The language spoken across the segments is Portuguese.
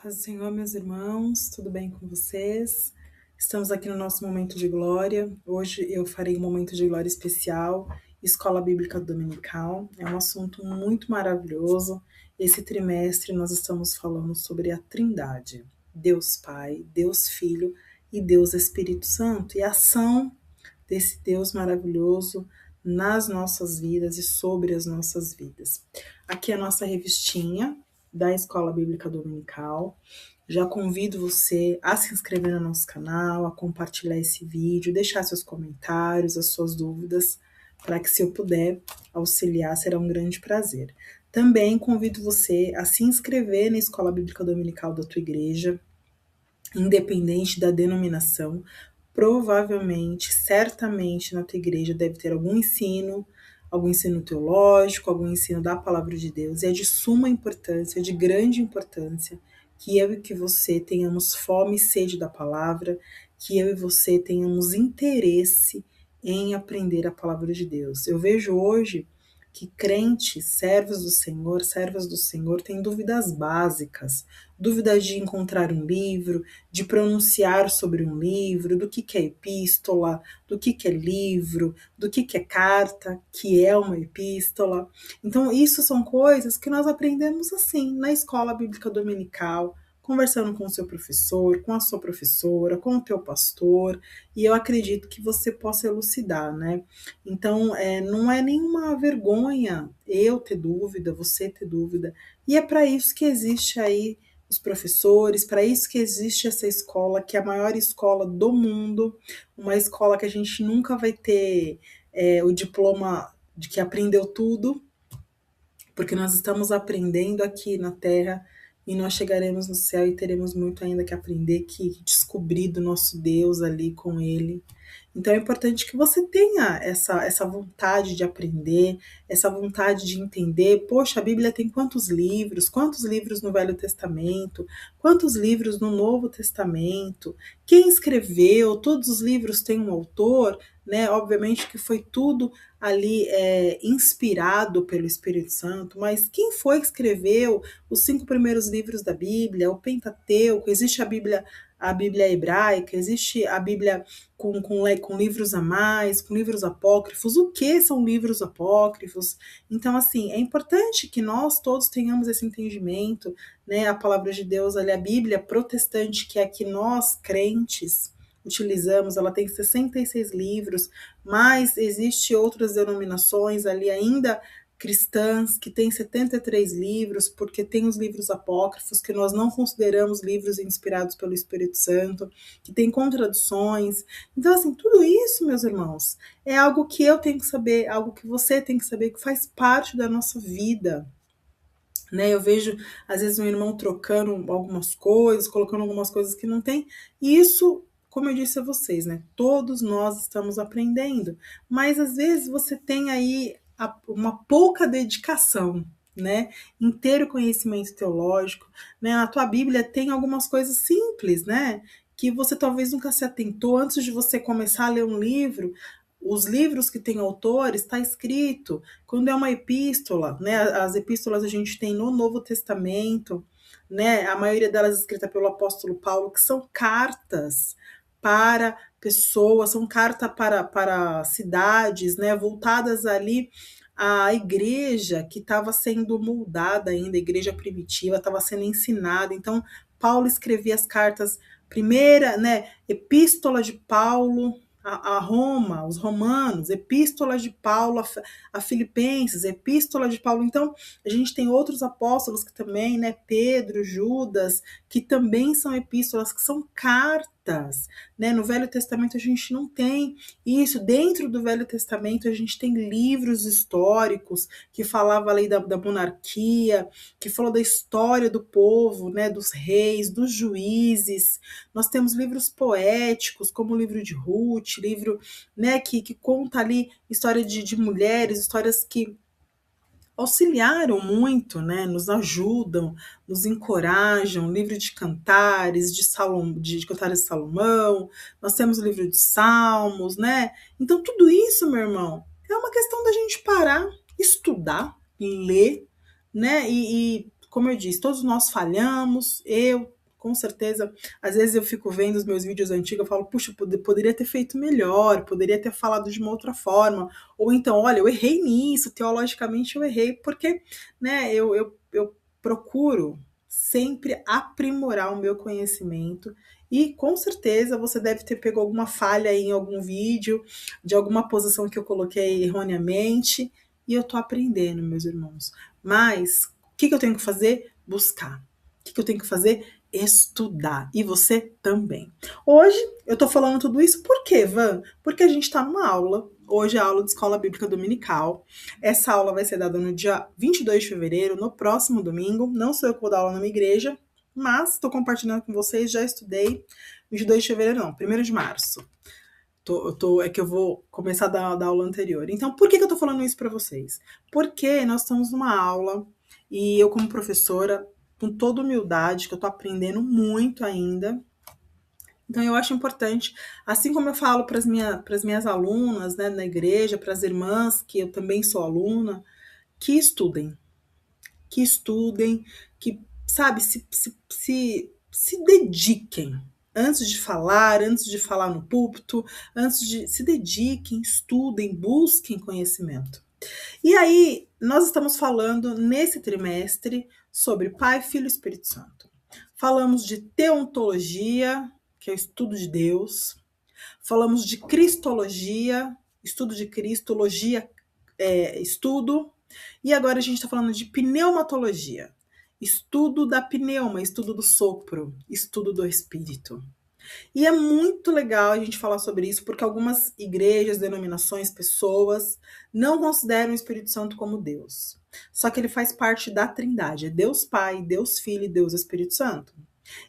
Paz do Senhor, meus irmãos, tudo bem com vocês? Estamos aqui no nosso momento de glória. Hoje eu farei um momento de glória especial, Escola Bíblica Dominical. É um assunto muito maravilhoso. Esse trimestre nós estamos falando sobre a Trindade, Deus Pai, Deus Filho e Deus Espírito Santo, e a ação desse Deus maravilhoso nas nossas vidas e sobre as nossas vidas. Aqui é a nossa revistinha da Escola Bíblica Dominical. Já convido você a se inscrever no nosso canal, a compartilhar esse vídeo, deixar seus comentários, as suas dúvidas, para que, se eu puder auxiliar, será um grande prazer. Também convido você a se inscrever na Escola Bíblica Dominical da tua igreja, independente da denominação. Provavelmente, certamente, na tua igreja deve ter algum ensino teológico, algum ensino da palavra de Deus, e é de suma importância, de grande importância, que eu e que você tenhamos fome e sede da palavra, que eu e você tenhamos interesse em aprender a palavra de Deus. Eu vejo hoje que crentes, servas do Senhor, têm dúvidas básicas, dúvidas de encontrar um livro, de pronunciar sobre um livro, do que é epístola, do que é livro, do que é carta, que é uma epístola. Então, isso são coisas que nós aprendemos assim, na escola bíblica dominical, conversando com o seu professor, com a sua professora, com o teu pastor, e eu acredito que você possa elucidar, né? Então, não é nenhuma vergonha eu ter dúvida, você ter dúvida, e é para isso que existe aí os professores, para isso que existe essa escola, que é a maior escola do mundo, uma escola que a gente nunca vai ter o diploma de que aprendeu tudo, porque nós estamos aprendendo aqui na Terra e nós chegaremos no céu e teremos muito ainda que aprender, que descobrir do nosso Deus ali com Ele. Então é importante que você tenha essa vontade de aprender, essa vontade de entender. Poxa, a Bíblia tem quantos livros? Quantos livros no Velho Testamento? Quantos livros no Novo Testamento? Quem escreveu? Todos os livros têm um autor, né? Obviamente que foi tudo ali inspirado pelo Espírito Santo, mas quem foi que escreveu os 5 primeiros livros da Bíblia, o Pentateuco? Existe a Bíblia hebraica, existe a Bíblia com livros a mais, com livros apócrifos. O que são livros apócrifos? Então, assim, é importante que nós todos tenhamos esse entendimento, né? A palavra de Deus, ali, a Bíblia protestante, que é a que nós, crentes, utilizamos, ela tem 66 livros, mas existe outras denominações ali ainda cristãs que têm 73 livros, porque tem os livros apócrifos que nós não consideramos livros inspirados pelo Espírito Santo, que tem contradições. Então, assim, tudo isso, meus irmãos, é algo que eu tenho que saber, algo que você tem que saber, que faz parte da nossa vida. Né, eu vejo, às vezes, um irmão trocando algumas coisas, colocando algumas coisas que não tem, e isso, como eu disse a vocês, né, todos nós estamos aprendendo, mas às vezes você tem aí uma pouca dedicação, né, em ter o conhecimento teológico, né, na tua Bíblia tem algumas coisas simples, né, que você talvez nunca se atentou antes de você começar a ler um livro. Os livros que têm autores, está escrito, quando é uma epístola, né, as epístolas a gente tem no Novo Testamento, né, a maioria delas escrita pelo apóstolo Paulo, que são cartas para pessoas, são cartas para cidades, né, voltadas ali à igreja que estava sendo moldada ainda, a igreja primitiva estava sendo ensinada. Então, Paulo escrevia as cartas, primeira, né, epístola de Paulo a Roma, os romanos, epístola de Paulo a Filipenses, epístola de Paulo. Então, a gente tem outros apóstolos que também, né, Pedro, Judas, que também são epístolas, que são cartas, né? No Velho Testamento a gente não tem isso. Dentro do Velho Testamento a gente tem livros históricos que falavam ali da monarquia, que falou da história do povo, né, dos reis, dos juízes. Nós temos livros poéticos, como o livro de Ruth, livro, né, que conta ali história de mulheres, histórias que auxiliaram muito, né, nos ajudam, nos encorajam, livro de cantares, de cantares de Salomão, nós temos o livro de Salmos, né, então tudo isso, meu irmão, é uma questão da gente parar, estudar, ler, né, e como eu disse, todos nós falhamos, eu com certeza, às vezes eu fico vendo os meus vídeos antigos, eu falo, puxa, poderia ter feito melhor, poderia ter falado de uma outra forma, ou então, olha, eu errei nisso, teologicamente eu errei, porque, né, eu procuro sempre aprimorar o meu conhecimento, e com certeza você deve ter pego alguma falha aí em algum vídeo, de alguma posição que eu coloquei erroneamente, e eu tô aprendendo, meus irmãos. Mas o que eu tenho que fazer? Buscar. O que eu tenho que fazer? Estudar. E você também. Hoje eu tô falando tudo isso por quê, Van? Porque a gente tá numa aula. Hoje é a aula de Escola Bíblica Dominical. Essa aula vai ser dada no dia 22 de fevereiro, no próximo domingo. Não sou eu que vou dar aula na minha igreja, mas estou compartilhando com vocês, já estudei. 22 de fevereiro não, 1º de março. É que eu vou começar a dar aula anterior. Então, por que eu tô falando isso para vocês? Porque nós estamos numa aula e eu, como professora, com toda humildade, que eu tô aprendendo muito ainda. Então, eu acho importante, assim como eu falo para as minhas alunas, né, na igreja, para as irmãs, que eu também sou aluna, que estudem. Que estudem, que, sabe, se dediquem. Antes de falar no púlpito, se dediquem, estudem, busquem conhecimento. E aí, nós estamos falando nesse trimestre sobre Pai, Filho e Espírito Santo. Falamos de teontologia, que é o estudo de Deus. Falamos de cristologia, estudo de Cristologia, estudo. E agora a gente está falando de pneumatologia, estudo da pneuma, estudo do sopro, estudo do espírito. E é muito legal a gente falar sobre isso, porque algumas igrejas, denominações, pessoas não consideram o Espírito Santo como Deus. Só que ele faz parte da Trindade, é Deus Pai, Deus Filho e Deus Espírito Santo.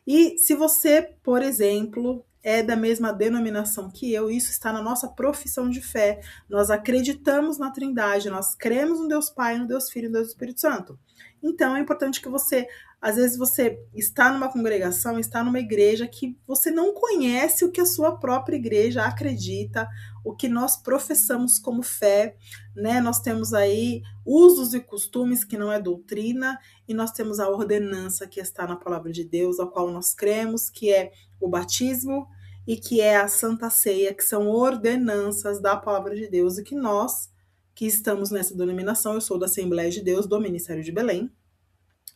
E se você, por exemplo, é da mesma denominação que eu, isso está na nossa profissão de fé. Nós acreditamos na Trindade, nós cremos no Deus Pai, no Deus Filho e no Deus Espírito Santo. Então é importante que você, às vezes você está numa congregação, está numa igreja que você não conhece o que a sua própria igreja acredita, o que nós professamos como fé, né? Nós temos aí usos e costumes que não é doutrina, e nós temos a ordenança que está na palavra de Deus, a qual nós cremos, que é o batismo e que é a Santa Ceia, que são ordenanças da palavra de Deus, e que nós, que estamos nessa denominação, eu sou da Assembleia de Deus, do Ministério de Belém,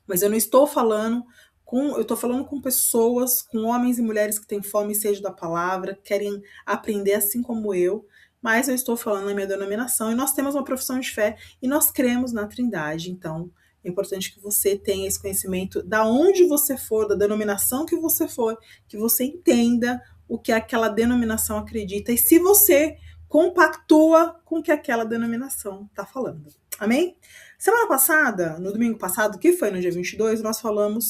mas eu não estou falando eu estou falando com pessoas, com homens e mulheres que têm fome e sede da palavra, querem aprender assim como eu, mas eu estou falando na minha denominação, e nós temos uma profissão de fé, e nós cremos na Trindade, então é importante que você tenha esse conhecimento da onde você for, da denominação que você for, que você entenda o que aquela denominação acredita, e se você compactua com o que aquela denominação está falando. Amém? Semana passada, no domingo passado, que foi no dia 22, nós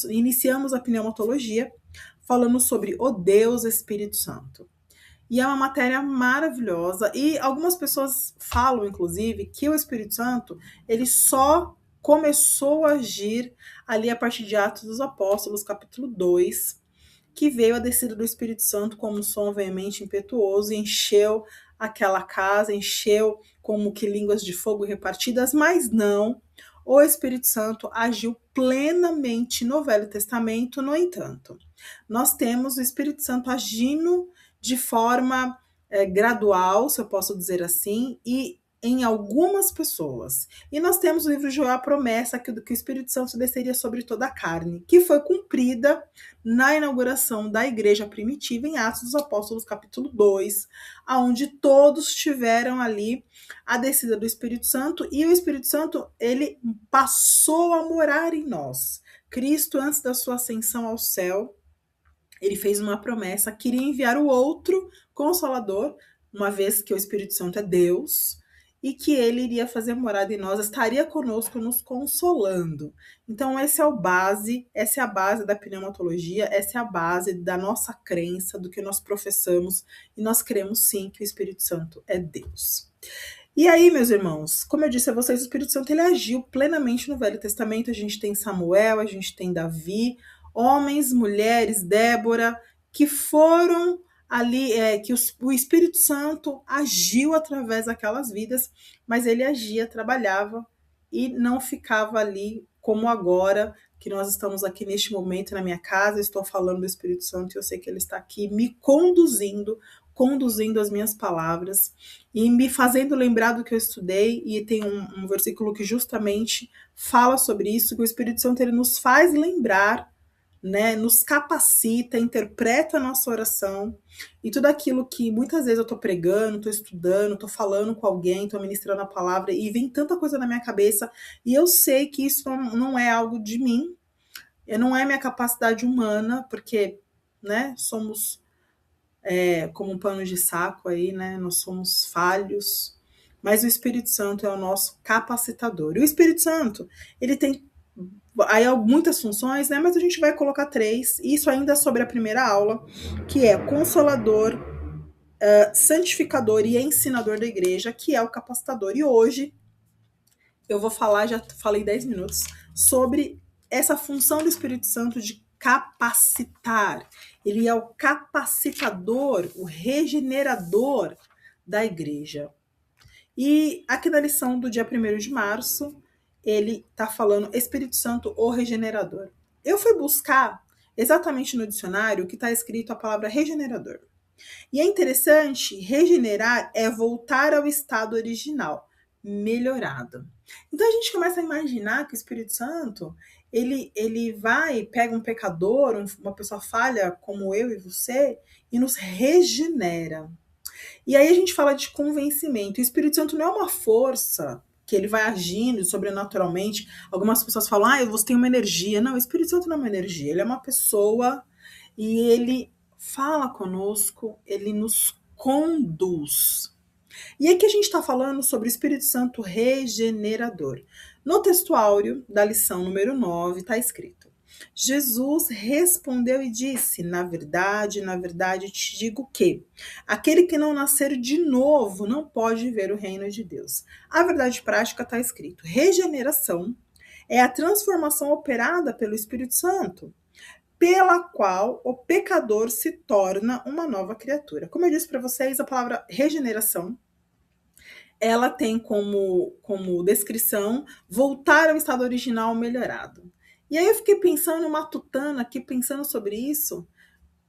iniciamos a pneumatologia, falando sobre o Deus Espírito Santo. E é uma matéria maravilhosa, e algumas pessoas falam, inclusive, que o Espírito Santo, ele só começou a agir ali a partir de Atos dos Apóstolos, capítulo 2, que veio a descida do Espírito Santo como um som veemente impetuoso e encheu aquela casa, encheu como que línguas de fogo repartidas, mas não, o Espírito Santo agiu plenamente no Velho Testamento. No entanto, nós temos o Espírito Santo agindo de forma gradual, se eu posso dizer assim, e em algumas pessoas. E nós temos no livro de Joel a promessa que o Espírito Santo desceria sobre toda a carne, que foi cumprida na inauguração da igreja primitiva em Atos dos Apóstolos, capítulo 2, onde todos tiveram ali a descida do Espírito Santo, e o Espírito Santo, ele passou a morar em nós. Cristo, antes da sua ascensão ao céu, ele fez uma promessa, queria enviar o outro Consolador, uma vez que o Espírito Santo é Deus, e que ele iria fazer morada em nós, estaria conosco nos consolando. Então essa é a base da pneumatologia, essa é a base da nossa crença, do que nós professamos, e nós cremos sim que o Espírito Santo é Deus. E aí, meus irmãos, como eu disse a vocês, o Espírito Santo ele agiu plenamente no Velho Testamento. A gente tem Samuel, a gente tem Davi, homens, mulheres, Débora, que foram ali, que o Espírito Santo agiu através daquelas vidas, mas ele agia, trabalhava e não ficava ali como agora, que nós estamos aqui neste momento na minha casa, estou falando do Espírito Santo e eu sei que ele está aqui me conduzindo as minhas palavras e me fazendo lembrar do que eu estudei, e tem um versículo que justamente fala sobre isso, que o Espírito Santo ele nos faz lembrar, né, nos capacita, interpreta a nossa oração, e tudo aquilo que muitas vezes eu tô pregando, tô estudando, tô falando com alguém, tô ministrando a palavra, e vem tanta coisa na minha cabeça, e eu sei que isso não é algo de mim, não é minha capacidade humana, porque, né, somos como um pano de saco aí, né, nós somos falhos, mas o Espírito Santo é o nosso capacitador. E o Espírito Santo, ele tem aí muitas funções, né? Mas a gente vai colocar 3. Isso ainda sobre a primeira aula, que é consolador, santificador e ensinador da igreja, que é o capacitador. E hoje eu vou falar, já falei 10 minutos, sobre essa função do Espírito Santo de capacitar. Ele é o capacitador, o regenerador da igreja. E aqui na lição do dia 1º de março, ele está falando Espírito Santo, o regenerador. Eu fui buscar exatamente no dicionário o que está escrito a palavra regenerador. E é interessante, regenerar é voltar ao estado original, melhorado. Então a gente começa a imaginar que o Espírito Santo, ele vai, pega um pecador, uma pessoa falha como eu e você, e nos regenera. E aí a gente fala de convencimento. O Espírito Santo não é uma força que ele vai agindo sobrenaturalmente. Algumas pessoas falam, você tem uma energia. Não, o Espírito Santo não é uma energia, ele é uma pessoa e ele fala conosco, ele nos conduz. E aqui a gente está falando sobre o Espírito Santo regenerador. No textuário da lição número 9 está escrito: Jesus respondeu e disse, na verdade, te digo que aquele que não nascer de novo não pode ver o reino de Deus. A verdade prática está escrito: regeneração é a transformação operada pelo Espírito Santo, pela qual o pecador se torna uma nova criatura. Como eu disse para vocês, a palavra regeneração, ela tem como descrição voltar ao estado original melhorado. E aí eu fiquei pensando, matutando aqui, pensando sobre isso,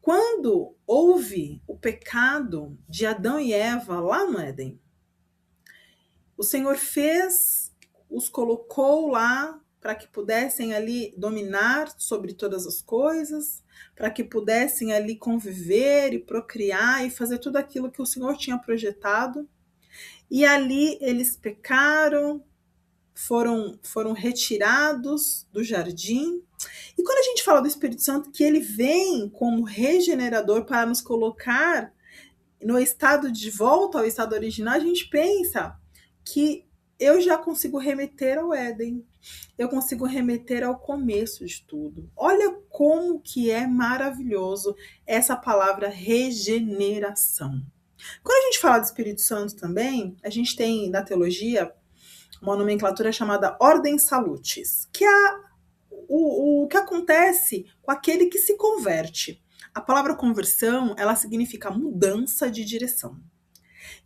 quando houve o pecado de Adão e Eva lá no Éden. O Senhor os colocou lá para que pudessem ali dominar sobre todas as coisas, para que pudessem ali conviver e procriar e fazer tudo aquilo que o Senhor tinha projetado. E ali eles pecaram, foram retirados do jardim. E quando a gente fala do Espírito Santo, que ele vem como regenerador para nos colocar no estado de volta ao estado original, a gente pensa que eu já consigo remeter ao Éden, eu consigo remeter ao começo de tudo. Olha como que é maravilhoso essa palavra regeneração. Quando a gente fala do Espírito Santo também, a gente tem na teologia uma nomenclatura chamada Ordem Salutis, que é o que acontece com aquele que se converte. A palavra conversão, ela significa mudança de direção.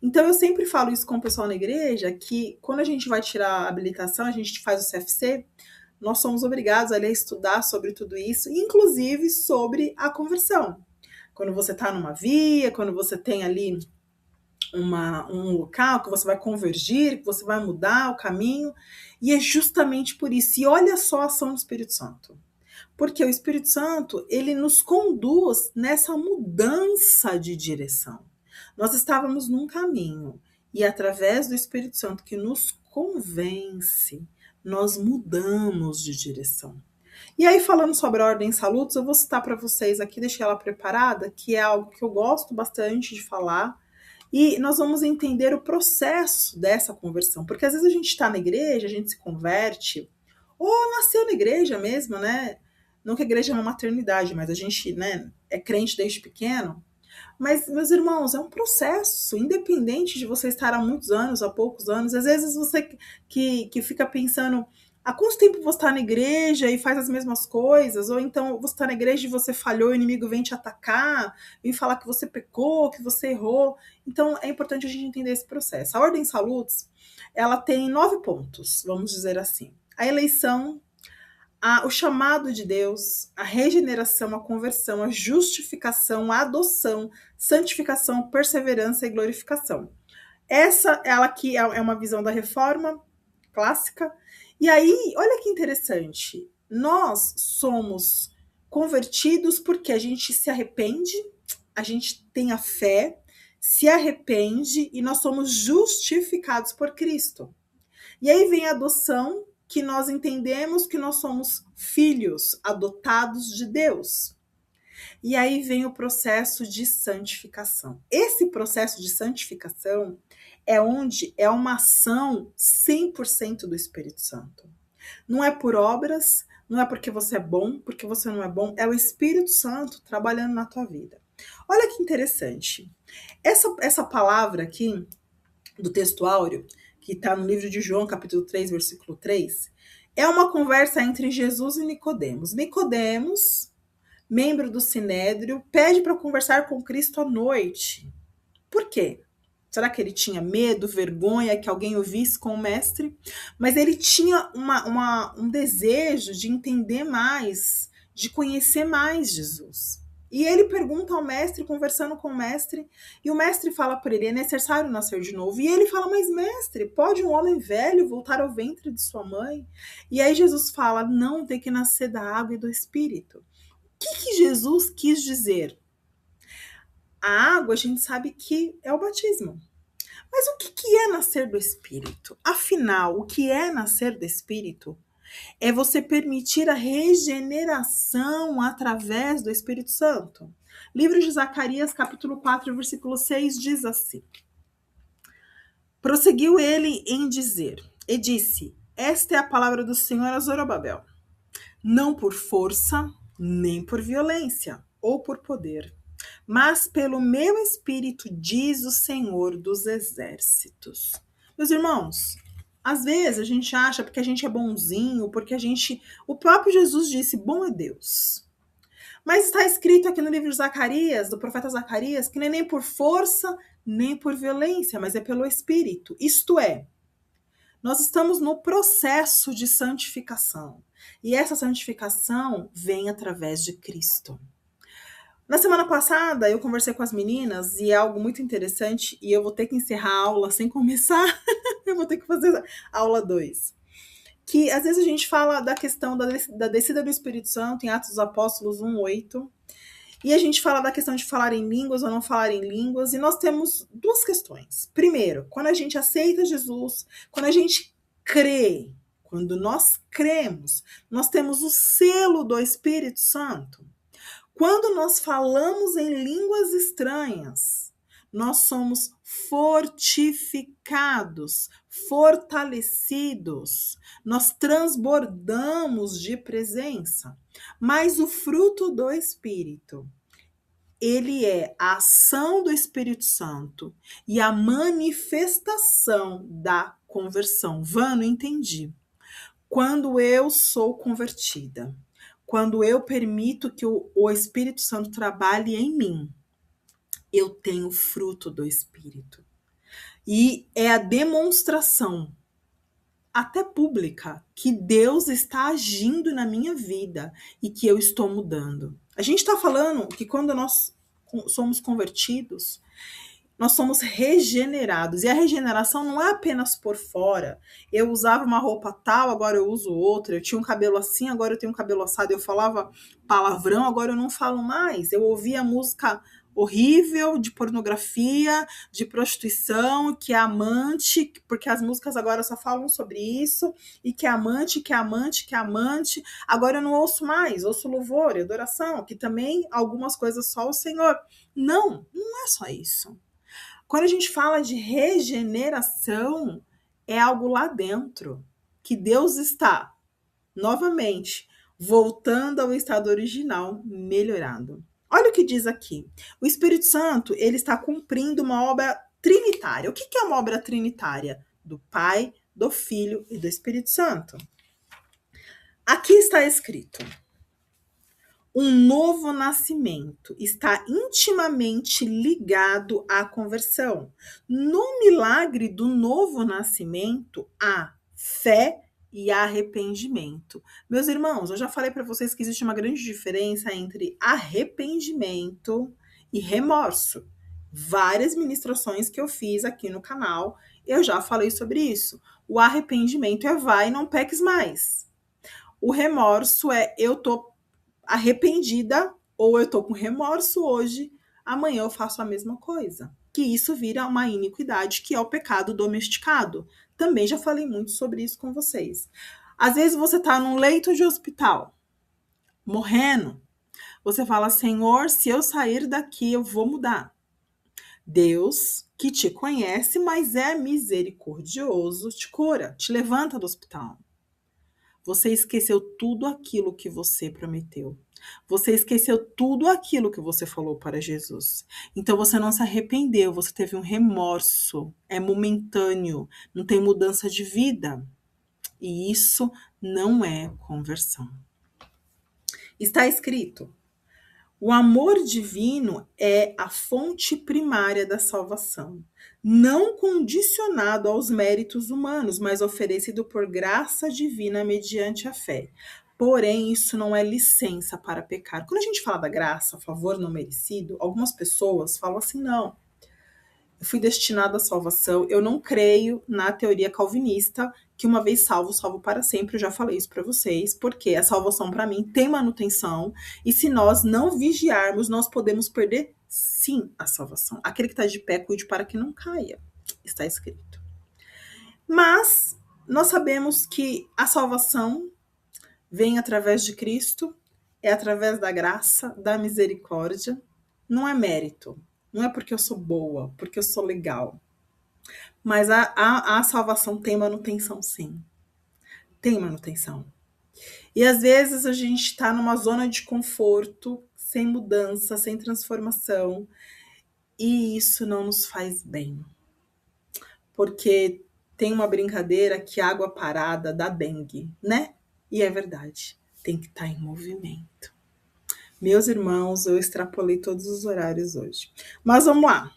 Então eu sempre falo isso com o pessoal na igreja, que quando a gente vai tirar a habilitação, a gente faz o CFC, nós somos obrigados ali a estudar sobre tudo isso, inclusive sobre a conversão. Quando você está numa via, quando você tem ali um local que você vai convergir, que você vai mudar o caminho, e é justamente por isso. E olha só a ação do Espírito Santo. Porque o Espírito Santo, ele nos conduz nessa mudança de direção. Nós estávamos num caminho, e através do Espírito Santo que nos convence, nós mudamos de direção. E aí, falando sobre a Ordem Salutis, eu vou citar para vocês aqui, deixei ela preparada, que é algo que eu gosto bastante de falar, e nós vamos entender o processo dessa conversão, porque às vezes a gente está na igreja, a gente se converte, ou nasceu na igreja mesmo, né? Não que a igreja é uma maternidade, mas a gente, né, é crente desde pequeno. Mas, meus irmãos, é um processo, independente de você estar há muitos anos, há poucos anos. Às vezes você que fica pensando, há quanto tempo você está na igreja e faz as mesmas coisas? Ou então você está na igreja e você falhou, o inimigo vem te atacar, vem falar que você pecou, que você errou. Então é importante a gente entender esse processo. A Ordem Salutis, ela tem 9 pontos, vamos dizer assim. A eleição, O chamado de Deus, a regeneração, a conversão, a justificação, a adoção, santificação, perseverança e glorificação. Ela aqui é uma visão da reforma clássica. E aí, olha que interessante. Nós somos convertidos porque a gente se arrepende, a gente tem a fé, se arrepende e nós somos justificados por Cristo. E aí vem a adoção, que nós entendemos que nós somos filhos adotados de Deus. E aí vem o processo de santificação. Esse processo de santificação é onde é uma ação 100% do Espírito Santo. Não é por obras, não é porque você é bom, porque você não é bom, é o Espírito Santo trabalhando na tua vida. Olha que interessante. Essa palavra aqui do texto áureo, que está no livro de João, capítulo 3, versículo 3, é uma conversa entre Jesus e Nicodemos. Nicodemos, membro do Sinédrio, pede para conversar com Cristo à noite. Por quê? Será que ele tinha medo, vergonha que alguém o visse com o mestre? Mas ele tinha um desejo de entender mais, de conhecer mais Jesus. E ele pergunta ao mestre, conversando com o mestre, e o mestre fala para ele, é necessário nascer de novo. E ele fala, mas mestre, pode um homem velho voltar ao ventre de sua mãe? E aí Jesus fala, não, tem que nascer da água e do Espírito. O que Jesus quis dizer? A água, a gente sabe que é o batismo. Mas o que é nascer do Espírito? Afinal, o que é nascer do Espírito? É você permitir a regeneração através do Espírito Santo. Livro de Zacarias, capítulo 4, versículo 6, diz assim. Prosseguiu ele em dizer, e disse, esta é a palavra do Senhor a Zorobabel. Não por força, nem por violência, ou por poder, mas pelo meu Espírito, diz o Senhor dos Exércitos. Meus irmãos, às vezes a gente acha porque a gente é bonzinho, porque o próprio Jesus disse, bom é Deus. Mas está escrito aqui no livro de Zacarias, do profeta Zacarias, que não é nem por força, nem por violência, mas é pelo Espírito. Isto é, nós estamos no processo de santificação. E essa santificação vem através de Cristo. Na semana passada, eu conversei com as meninas e é algo muito interessante e eu vou ter que encerrar a aula sem começar. Eu vou ter que fazer a aula 2. Que às vezes a gente fala da questão da descida do Espírito Santo em Atos dos Apóstolos 1:8. E a gente fala da questão de falar em línguas ou não falar em línguas. E nós temos duas questões. Primeiro, quando a gente aceita Jesus, quando a gente crê, quando nós cremos, nós temos o selo do Espírito Santo. Quando nós falamos em línguas estranhas, nós somos fortificados, fortalecidos, nós transbordamos de presença. Mas o fruto do Espírito, ele é a ação do Espírito Santo e a manifestação da conversão. Vano, entendi. Quando eu sou convertida, quando eu permito que o Espírito Santo trabalhe em mim, eu tenho fruto do Espírito. E é a demonstração, até pública, que Deus está agindo na minha vida e que eu estou mudando. A gente está falando que quando nós somos convertidos, nós somos regenerados. E a regeneração não é apenas por fora. Eu usava uma roupa tal, agora eu uso outra. Eu tinha um cabelo assim, agora eu tenho um cabelo assado. Eu falava palavrão, agora eu não falo mais. Eu ouvia música horrível de pornografia, de prostituição, que é amante, porque as músicas agora só falam sobre isso, e que é amante, que é amante, que é amante. Agora eu não ouço mais, ouço louvor e adoração, que também algumas coisas só o Senhor. Não é só isso. Quando a gente fala de regeneração, é algo lá dentro, que Deus está, novamente, voltando ao estado original, melhorado. Olha o que diz aqui. O Espírito Santo, ele está cumprindo uma obra trinitária. O que é uma obra trinitária? Do Pai, do Filho e do Espírito Santo. Aqui está escrito: um novo nascimento está intimamente ligado à conversão. No milagre do novo nascimento, há fé e arrependimento. Meus irmãos, eu já falei para vocês que existe uma grande diferença entre arrependimento e remorso. Várias ministrações que eu fiz aqui no canal, eu já falei sobre isso. O arrependimento é vai e não peques mais. O remorso é eu tô arrependida ou eu tô com remorso hoje, amanhã eu faço a mesma coisa. Que isso vira uma iniquidade, que é o pecado domesticado. Também já falei muito sobre isso com vocês. Às vezes você tá num leito de hospital, morrendo. Você fala, Senhor, se eu sair daqui, eu vou mudar. Deus, que te conhece, mas é misericordioso, te cura, te levanta do hospital. Você esqueceu tudo aquilo que você prometeu. Você esqueceu tudo aquilo que você falou para Jesus. Então você não se arrependeu, você teve um remorso. É momentâneo, não tem mudança de vida. E isso não é conversão. Está escrito: o amor divino é a fonte primária da salvação, não condicionado aos méritos humanos, mas oferecido por graça divina mediante a fé. Porém, isso não é licença para pecar. Quando a gente fala da graça, favor não merecido, algumas pessoas falam assim, não, eu fui destinado à salvação, eu não creio na teoria calvinista que uma vez salvo, salvo para sempre. Eu já falei isso para vocês, porque a salvação para mim tem manutenção, e se nós não vigiarmos, nós podemos perder sim a salvação. Aquele que está de pé, cuide para que não caia, está escrito. Mas nós sabemos que a salvação vem através de Cristo, é através da graça, da misericórdia, não é mérito. Não é porque eu sou boa, porque eu sou legal. Mas a salvação tem manutenção, sim. Tem manutenção. E às vezes a gente está numa zona de conforto, sem mudança, sem transformação. E isso não nos faz bem. Porque tem uma brincadeira que água parada dá dengue, né? E é verdade. Tem que estar em movimento. Meus irmãos, eu extrapolei todos os horários hoje. Mas vamos lá.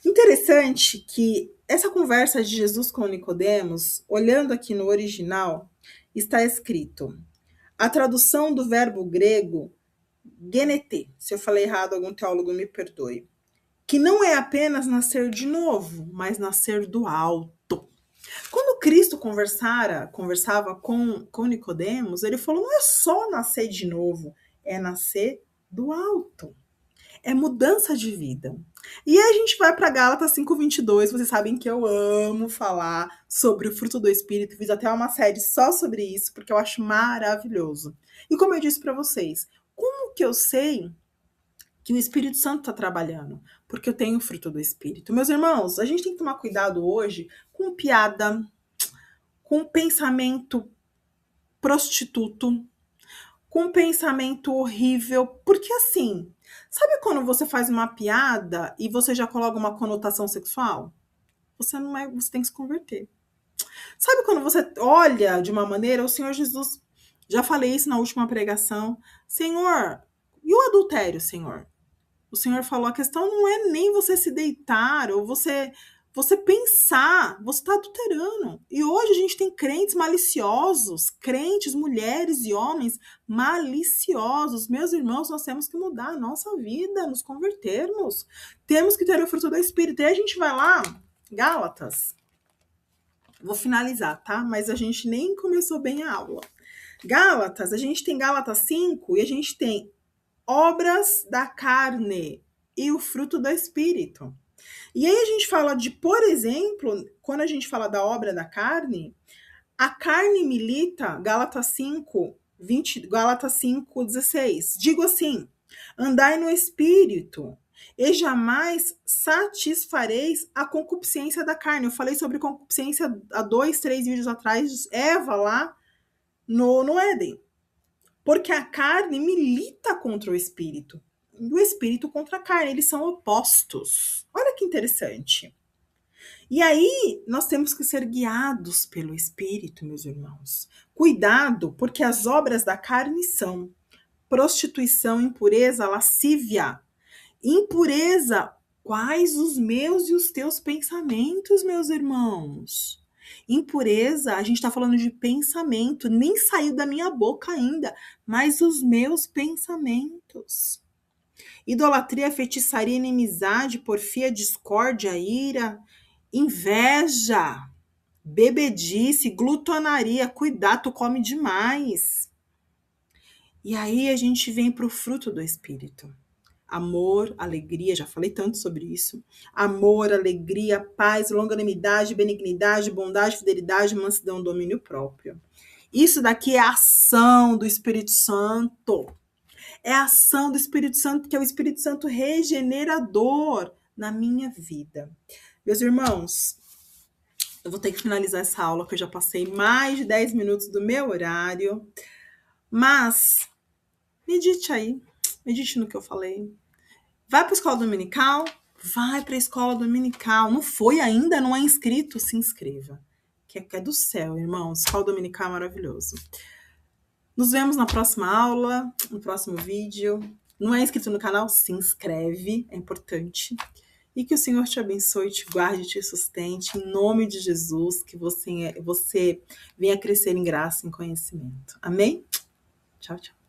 Interessante que essa conversa de Jesus com Nicodemos, olhando aqui no original, está escrito, a tradução do verbo grego genete, se eu falei errado, algum teólogo me perdoe, que não é apenas nascer de novo, mas nascer do alto. Quando Cristo conversava com Nicodemos, ele falou, não é só nascer de novo, é nascer do alto. É mudança de vida. E aí a gente vai para Gálatas 5:22. Vocês sabem que eu amo falar sobre o fruto do Espírito. Fiz até uma série só sobre isso, porque eu acho maravilhoso. E como eu disse para vocês, como que eu sei que o Espírito Santo está trabalhando? Porque eu tenho o fruto do Espírito. Meus irmãos, a gente tem que tomar cuidado hoje com piada, com pensamento prostituto, com pensamento horrível, porque assim, sabe quando você faz uma piada e você já coloca uma conotação sexual? Você não é, você tem que se converter. Sabe quando você olha de uma maneira, o Senhor Jesus, já falei isso na última pregação, Senhor, e o adultério, Senhor? O Senhor falou, a questão não é nem você se deitar ou você pensar, você está adulterando. E hoje a gente tem crentes maliciosos, crentes, mulheres e homens maliciosos. Meus irmãos, nós temos que mudar a nossa vida, nos convertermos. Temos que ter o fruto do Espírito. E a gente vai lá, Gálatas. Vou finalizar, tá? Mas a gente nem começou bem a aula. Gálatas, a gente tem Gálatas 5 e a gente tem obras da carne e o fruto do Espírito. E aí a gente fala de, por exemplo, quando a gente fala da obra da carne, a carne milita, Gálatas 5, 20, Gálatas 5, 16. Digo assim, andai no Espírito e jamais satisfareis a concupiscência da carne. Eu falei sobre concupiscência há 2, 3 vídeos atrás, Eva lá no Éden. Porque a carne milita contra o Espírito. E o Espírito contra a carne, eles são opostos. Olha que interessante. E aí, nós temos que ser guiados pelo Espírito, meus irmãos. Cuidado, porque as obras da carne são prostituição, impureza, lascívia. Impureza, quais os meus e os teus pensamentos, meus irmãos? Impureza, a gente está falando de pensamento, nem saiu da minha boca ainda, mas os meus pensamentos. Idolatria, feitiçaria, inimizade, porfia, discórdia, ira, inveja, bebedice, glutonaria. Cuidado, tu come demais. E aí a gente vem para o fruto do Espírito. Amor, alegria, já falei tanto sobre isso. Amor, alegria, paz, longanimidade, benignidade, bondade, fidelidade, mansidão, domínio próprio. Isso daqui é a ação do Espírito Santo. É a ação do Espírito Santo, que é o Espírito Santo regenerador na minha vida. Meus irmãos, eu vou ter que finalizar essa aula, que eu já passei mais de 10 minutos do meu horário. Mas, medite aí. Medite no que eu falei. Vai para a escola dominical? Vai para a escola dominical. Não foi ainda? Não é inscrito? Se inscreva. Que é do céu, irmãos. Escola dominical é maravilhoso. Nos vemos na próxima aula, no próximo vídeo. Não é inscrito no canal? Se inscreve, é importante. E que o Senhor te abençoe, te guarde, te sustente, em nome de Jesus, que você venha crescer em graça e em conhecimento. Amém? Tchau, tchau.